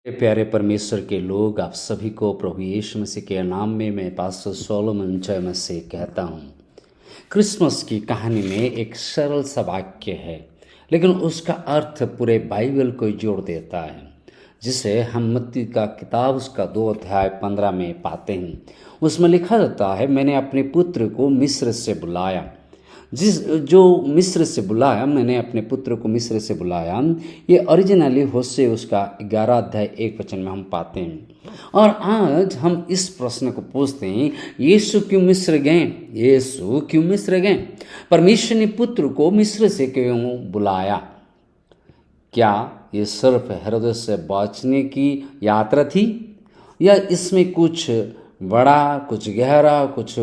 प्यारे परमेश्वर के लोग, आप सभी को प्रभु यीशु मसीह के नाम में मैं पास्टर सोलोमन जय मसीह कहता हूँ। क्रिसमस की कहानी में एक सरल सा वाक्य है, लेकिन उसका अर्थ पूरे बाइबल को जोड़ देता है, जिसे हम मत्ती का किताब उसका 2 अध्याय 15 में पाते हैं। उसमें लिखा जाता है, मैंने अपने पुत्र को मिस्र से बुलाया। मैंने अपने पुत्र को मिस्र से बुलाया। ये ओरिजिनली होशे उसका 11 अध्याय 1 वचन में हम पाते हैं। और आज हम इस प्रश्न को पूछते हैं, यीशु क्यों मिस्र गए? यीशु क्यों मिस्र गए? परमेश्वर ने पुत्र को मिस्र से क्यों बुलाया? क्या ये सिर्फ हेरोदेस से बचने की यात्रा थी, या इसमें कुछ बड़ा, कुछ गहरा, कुछ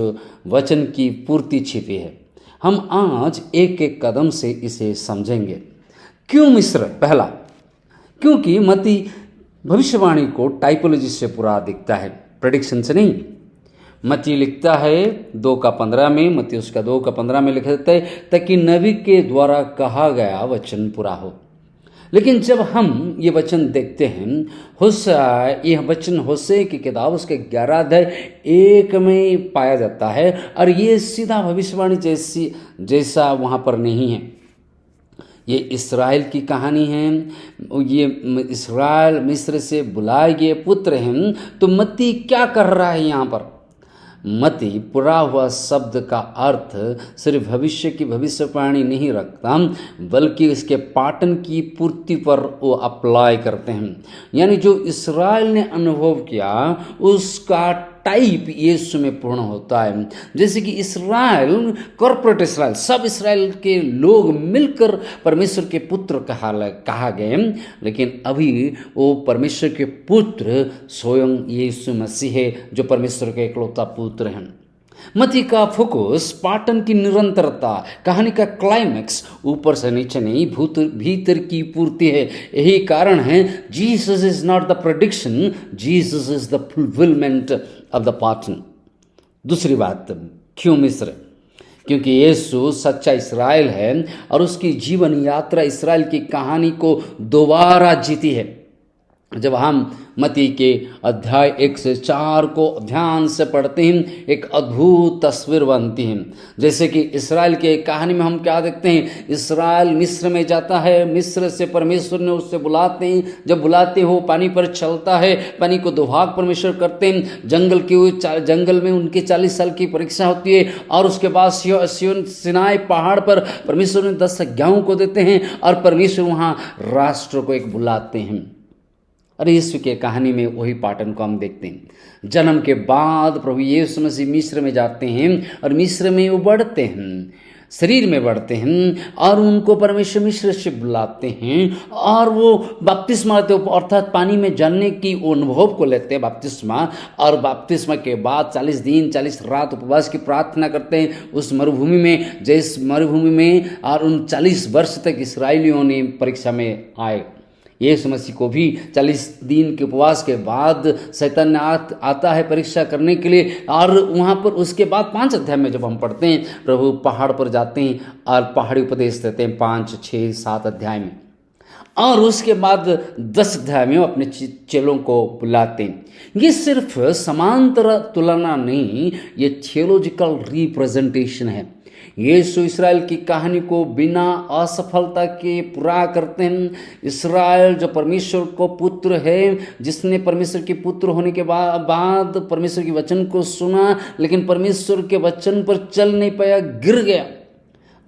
वचन की पूर्ति छिपी है? हम आज एक एक कदम से इसे समझेंगे। क्यों मिस्र? पहला, क्योंकि मत्ती भविष्यवाणी को टाइपोलॉजी से पूरा दिखता है, प्रेडिक्शन से नहीं। मत्ती लिखता है 2:15 में, मत्ती उसका 2:15 में लिखा जाता है, ताकि नबी के द्वारा कहा गया वचन पूरा हो। लेकिन जब हम ये वचन देखते हैं, यह वचन होशे की किताब उसके 11 अध्याय 1 में पाया जाता है, और ये सीधा भविष्यवाणी जैसा वहाँ पर नहीं है। ये इस्राएल की कहानी है। ये इस्राएल मिस्र से बुलाए गए पुत्र हैं। तो मत्ती क्या कर रहा है यहाँ पर? मत्ती पूरा हुआ शब्द का अर्थ सिर्फ भविष्य की भविष्यवाणी नहीं रखता, बल्कि इसके पाटन की पूर्ति पर वो अप्लाई करते हैं। यानी जो इस्राएल ने अनुभव किया उसका टाइप यीशु में पूर्ण होता है। जैसे कि इस्राएल, कॉर्पोरेट इस्राएल, सब इस्राएल के लोग मिलकर परमेश्वर के पुत्र कहा गए, लेकिन अभी वो परमेश्वर के पुत्र स्वयं यीशु मसीह है, जो परमेश्वर के इकलौता पुत्र हैं। मत्ती का फोकस पाटन की निरंतरता, कहानी का क्लाइमैक्स ऊपर से नीचे नहीं, भीतर की पूर्ति है। यही कारण है Jesus is not the prediction, Jesus is the fulfilment of the Patan. दूसरी बात, क्यों मिस्र? क्योंकि यीशु सच्चा इस्राएल है और उसकी जीवन यात्रा इस्राएल की कहानी को दोबारा जीती है। जब हम मत्ती के अध्याय 1 से 4 को ध्यान से पढ़ते हैं, एक अद्भुत तस्वीर बनती है। जैसे कि इस्राएल के कहानी में हम क्या देखते हैं? इस्राएल मिस्र में जाता है, मिस्र से परमेश्वर ने उससे बुलाते हैं। जब बुलाते हो, पानी पर चलता है, पानी को दुभाग परमेश्वर करते हैं। जंगल में उनके 40 साल की परीक्षा होती है, और उसके बाद सिनाई पहाड़ पर परमेश्वर ने 10 आज्ञाओं को देते हैं, और परमेश्वर वहाँ राष्ट्र को एक बुलाते हैं। अरे यीशु के कहानी में वही पैटर्न को हम देखते हैं। जन्म के बाद प्रभु यीशु मसीह मिस्र में जाते हैं, और मिस्र में वो बढ़ते हैं, शरीर में बढ़ते हैं, और उनको परमेश्वर मिस्र से बुलाते हैं, और वो बपतिस्मा लेते हैं, अर्थात पानी में जानने की वो अनुभव को लेते हैं, बपतिस्मा। और बपतिस्मा के बाद 40 दिन 40 रात उपवास की प्रार्थना करते हैं उस मरुभूमि में, जिस मरुभूमि में और उन 40 वर्ष तक इसराइलियों ने परीक्षा में आए। यीशु मसीह को भी 40 दिन के उपवास के बाद शैतान आता है परीक्षा करने के लिए, और वहाँ पर उसके बाद 5 अध्याय में जब हम पढ़ते हैं, प्रभु पहाड़ पर जाते हैं और पहाड़ी उपदेश देते हैं 5, 6, 7 अध्याय में, और उसके बाद 10 अध्याय में अपने चेलों को बुलाते हैं। ये सिर्फ समांतर तुलना नहीं, ये थियोलॉजिकल रिप्रेजेंटेशन है। यीशु इस्राएल की कहानी को बिना असफलता के पूरा करते हैं। इस्राएल जो परमेश्वर को पुत्र है, जिसने परमेश्वर के पुत्र होने के बाद परमेश्वर के वचन को सुना, लेकिन परमेश्वर के वचन पर चल नहीं पाया, गिर गया।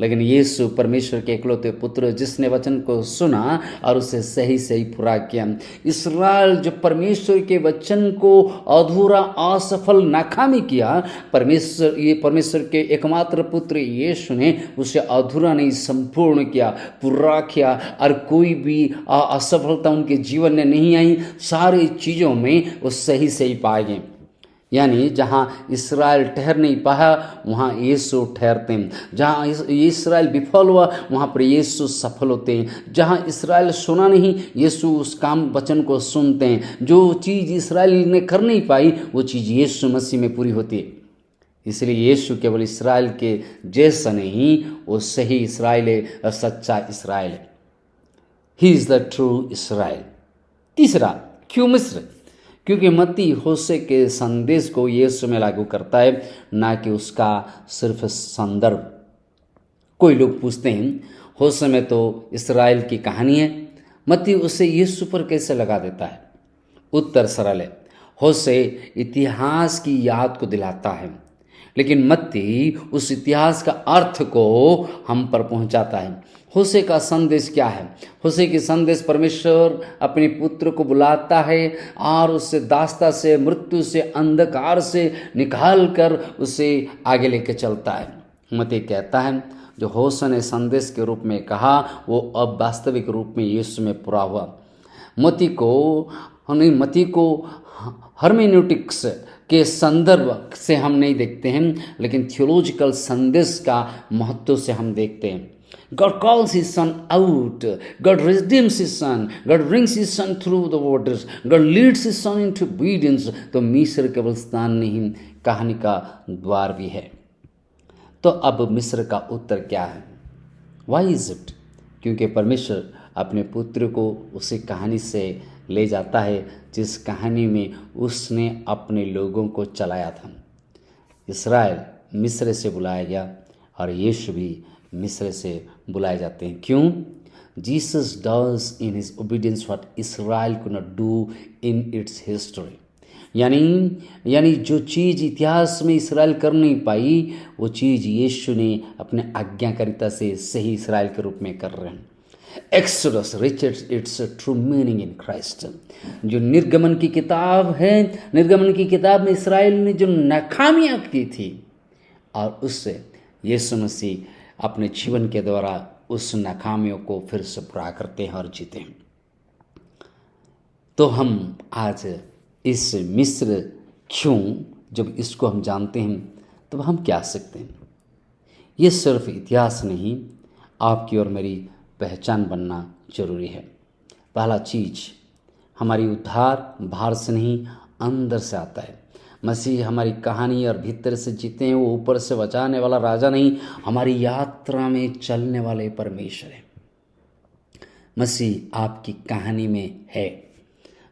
लेकिन यीशु परमेश्वर के इकलौते पुत्र, जिसने वचन को सुना और उसे सही सही पूरा किया। इस्राएल जो परमेश्वर के वचन को अधूरा, असफल, नाकामी किया, परमेश्वर के एकमात्र पुत्र यीशु ने उसे अधूरा नहीं, संपूर्ण किया, पूरा किया, और कोई भी असफलता उनके जीवन में नहीं आई। सारी चीज़ों में वो सही सही पाए गए। यानी जहाँ इस्राएल ठहर नहीं पाया, वहाँ यीशु ठहरते हैं। जहाँ इस्राएल विफल हुआ, वहाँ पर यीशु सफल होते हैं। जहाँ इस्राएल सुना नहीं, यीशु उस काम वचन को सुनते हैं। जो चीज़ इस्राएल ने कर नहीं पाई, वो चीज़ यीशु मसीह में पूरी होती है। इसलिए यीशु केवल इस्राएल के जैसा नहीं, वो सही इस्राएल है, सच्चा इस्राएल है। ही इज़ द ट्रू इस्राएल। तीसरा, क्यों मिस्र? क्योंकि मत्ती होशे के संदेश को यीशु में लागू करता है, ना कि उसका सिर्फ संदर्भ। कोई लोग पूछते हैं होशे में तो इसराइल की कहानी है, मत्ती उसे यीशु पर कैसे लगा देता है? उत्तर सरल है, होशे इतिहास की याद को दिलाता है, लेकिन मत्ती उस इतिहास का अर्थ को हम पर पहुंचाता है। होशे का संदेश क्या है? होशे की संदेश परमेश्वर अपने पुत्र को बुलाता है और उससे दास्ता से, मृत्यु से, अंधकार से निकाल कर उसे आगे लेके चलता है। मत्ती कहता है जो होशे ने संदेश के रूप में कहा वो अब वास्तविक रूप में यीशु में पूरा हुआ। मत्ती को हर्मेन्यूटिक्स के संदर्भ से हम नहीं देखते हैं, लेकिन थियोलॉजिकल संदेश का महत्व से हम देखते हैं। God calls his son out. God redeems his son. God brings his son through the waters. God leads his son into obedience. तो मिस्र केवल स्थान नहीं, कहानी का द्वार भी है। तो अब मिस्र का उत्तर क्या है? Why is it? क्योंकि परमेश्वर अपने पुत्र को उसी कहानी से ले जाता है जिस कहानी में उसने अपने लोगों को चलाया था। इस्राएल मिस्र से बुलाया गया और यीशु भी मिस्र से बुलाए जाते हैं। क्यों? Jesus does in his obedience what Israel could not do in its history. यानी जो चीज़ इतिहास में इसराइल कर नहीं पाई, वो चीज़ यीशु ने अपने आज्ञाकारिता से सही इसराइल के रूप में कर रहे हैं। Exodus reaches its true meaning in Christ. जो निर्गमन की किताब है, निर्गमन की किताब में इसराइल ने जो नाकामियाँ की थी, और उससे यीशु मसीह अपने जीवन के द्वारा उस नाकामियों को फिर से पूरा करते हैं और जीते हैं। तो हम आज इस मिस्र क्यों, जब इसको हम जानते हैं तब हम क्या सकते हैं? ये सिर्फ इतिहास नहीं, आपकी और मेरी पहचान बनना जरूरी है। पहला चीज, हमारी उद्धार बाहर से नहीं अंदर से आता है। मसीह हमारी कहानी और भीतर से जीते हैं। वो ऊपर से बचाने वाला राजा नहीं, हमारी यात्रा में चलने वाले परमेश्वर है। मसीह आपकी कहानी में है।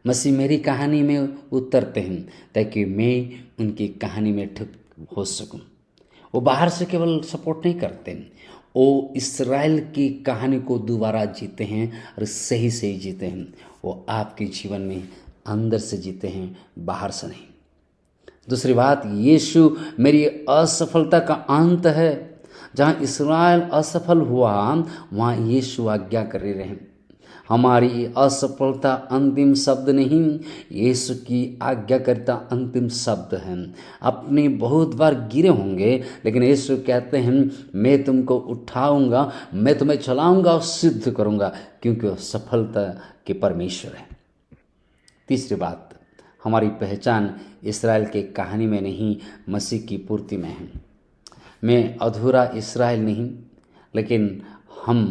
मसीह मेरी कहानी में उतरते हैं ताकि मैं उनकी कहानी में ठीक हो सकूं। वो बाहर से केवल सपोर्ट नहीं करते, वो इसराइल की कहानी को दोबारा जीते हैं और सही सही जीते हैं। वो आपके जीवन में अंदर से जीते हैं, बाहर से नहीं। दूसरी बात, यीशु मेरी असफलता का अंत है। जहाँ इसराइल असफल हुआ वहाँ यीशु आज्ञा कर रहे हैं। हमारी असफलता अंतिम शब्द नहीं, यीशु की आज्ञाकारिता अंतिम शब्द है। अपने बहुत बार गिरे होंगे, लेकिन यीशु कहते हैं मैं तुमको उठाऊंगा, मैं तुम्हें चलाऊंगा और सिद्ध करूंगा, क्योंकि वह सफलता के परमेश्वर है। तीसरी बात, हमारी पहचान इसराइल के कहानी में नहीं, मसीह की पूर्ति में है। मैं अधूरा इसराइल नहीं, लेकिन हम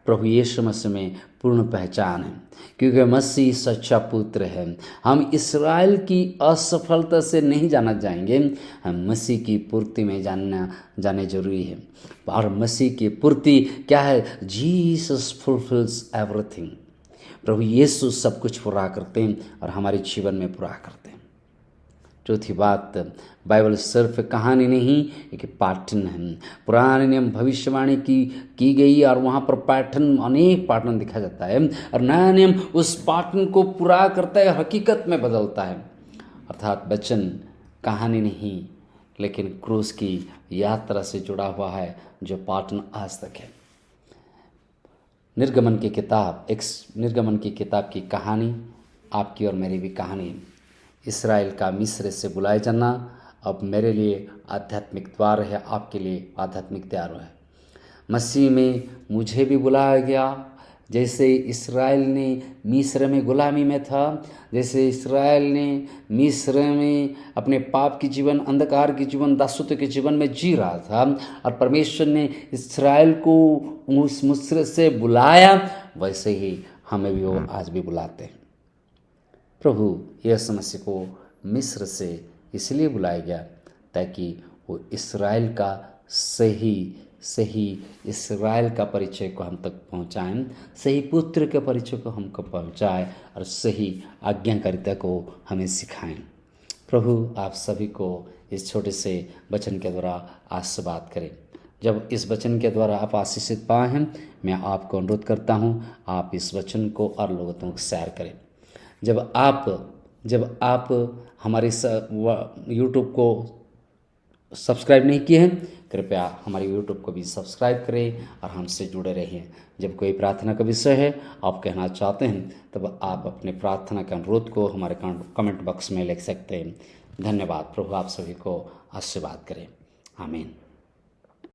प्रभु यीशु मसीह में पूर्ण पहचान है, क्योंकि मसीह सच्चा पुत्र है। हम इसराइल की असफलता से नहीं जाना जाएंगे, हम मसीह की पूर्ति में जाने जरूरी है। और मसीह की पूर्ति क्या है? Jesus fulfils everything. प्रभु यीशु सब कुछ पूरा करते हैं और हमारे जीवन में पूरा करते हैं। चौथी बात, बाइबल सिर्फ कहानी नहीं, एक पैटर्न है। पुराने नियम भविष्यवाणी की गई और वहाँ पर पैटर्न, अनेक पैटर्न दिखा जाता है, और नया नियम उस पैटर्न को पूरा करता है, हकीकत में बदलता है। अर्थात वचन कहानी नहीं, लेकिन क्रूस की यात्रा से जुड़ा हुआ है, जो पैटर्न आज तक है। निर्गमन की किताब की कहानी आपकी और मेरी भी कहानी है। इसराइल का मिस्र से बुलाए जाना अब मेरे लिए आध्यात्मिक द्वार है, आपके लिए आध्यात्मिक द्वार है। मसीह में मुझे भी बुलाया गया। जैसे इसराइल ने मिस्र में गुलामी में था, जैसे इसराइल ने मिस्र में अपने पाप की जीवन, अंधकार की जीवन, दासत्व के जीवन में जी रहा था, और परमेश्वर ने इसराइल को उस मिस्र से बुलाया, वैसे ही हमें भी वो आज भी बुलाते हैं। प्रभु यीशु मसीह को मिस्र से इसलिए बुलाया गया ताकि वो इसराइल का सही सही इस्राएल का परिचय को हम तक पहुंचाएं, सही पुत्र के परिचय को हमको पहुंचाए और सही आज्ञाकारिता को हमें सिखाएं। प्रभु आप सभी को इस छोटे से वचन के द्वारा आशीर्वाद करें। जब इस वचन के द्वारा आप आशीषित पाए हैं, मैं आपको अनुरोध करता हूं आप इस वचन को और लोगों तक शेयर करें। जब आप हमारे यूट्यूब को सब्सक्राइब नहीं किए हैं, कृपया हमारे यूट्यूब को भी सब्सक्राइब करें और हमसे जुड़े रहिए। जब कोई प्रार्थना का विषय है आप कहना चाहते हैं, तब आप अपने प्रार्थना के अनुरोध को हमारे कमेंट बॉक्स में लिख सकते हैं। धन्यवाद। प्रभु आप सभी को आशीर्वाद करें। आमीन।